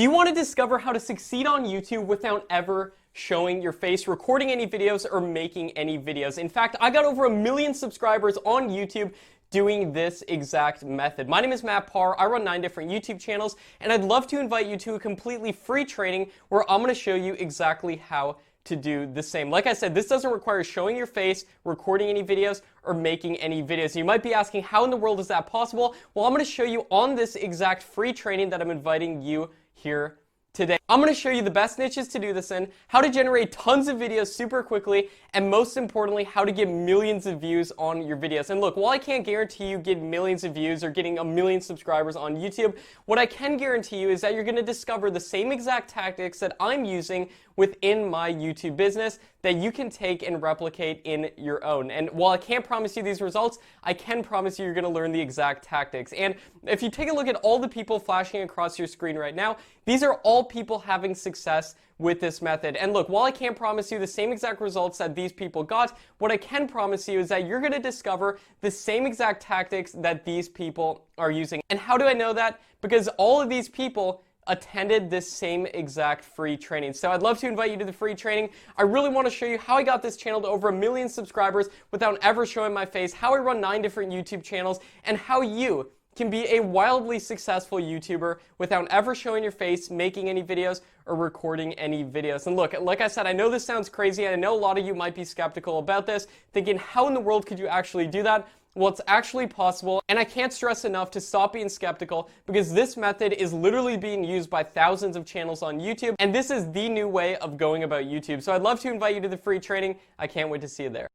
Do you want to discover how to succeed on YouTube without ever showing your face, recording any videos, or making any videos? In fact, I got over 1 million subscribers on YouTube doing this exact method. My name is Matt Parr. I run 9 different YouTube channels, and I'd love to invite you to a completely free training where I'm going to show you exactly how to do the same. Like I said, this doesn't require showing your face, recording any videos, or making any videos. You might be asking, how in the world is that possible? Well, I'm going to show you on this exact free training that I'm inviting you here today. I'm going to show you the best niches to do this in, how to generate tons of videos super quickly, and most importantly, how to get millions of views on your videos. And look, while I can't guarantee you get millions of views or getting 1 million subscribers on YouTube, what I can guarantee you is that you're going to discover the same exact tactics that I'm using within my YouTube business that you can take and replicate in your own. And while I can't promise you these results, I can promise you you're going to learn the exact tactics. And if you take a look at all the people flashing across your screen right now, these are all people having success with this method. And look, while I can't promise you the same exact results that these people got, what I can promise you is that you're going to discover the same exact tactics that these people are using. And how do I know that? Because all of these people attended this same exact free training. So I'd love to invite you to the free training. I really want to show you how I got this channel to over 1 million subscribers without ever showing my face, how I run 9 different YouTube channels, and how you can be a wildly successful YouTuber without ever showing your face, making any videos, or recording any videos. And look, like I said, I know this sounds crazy, and I know a lot of you might be skeptical about this, thinking, how in the world could you actually do that? Well, it's actually possible, and I can't stress enough to stop being skeptical, because this method is literally being used by thousands of channels on YouTube, and this is the new way of going about YouTube. So I'd love to invite you to the free training. I can't wait to see you there.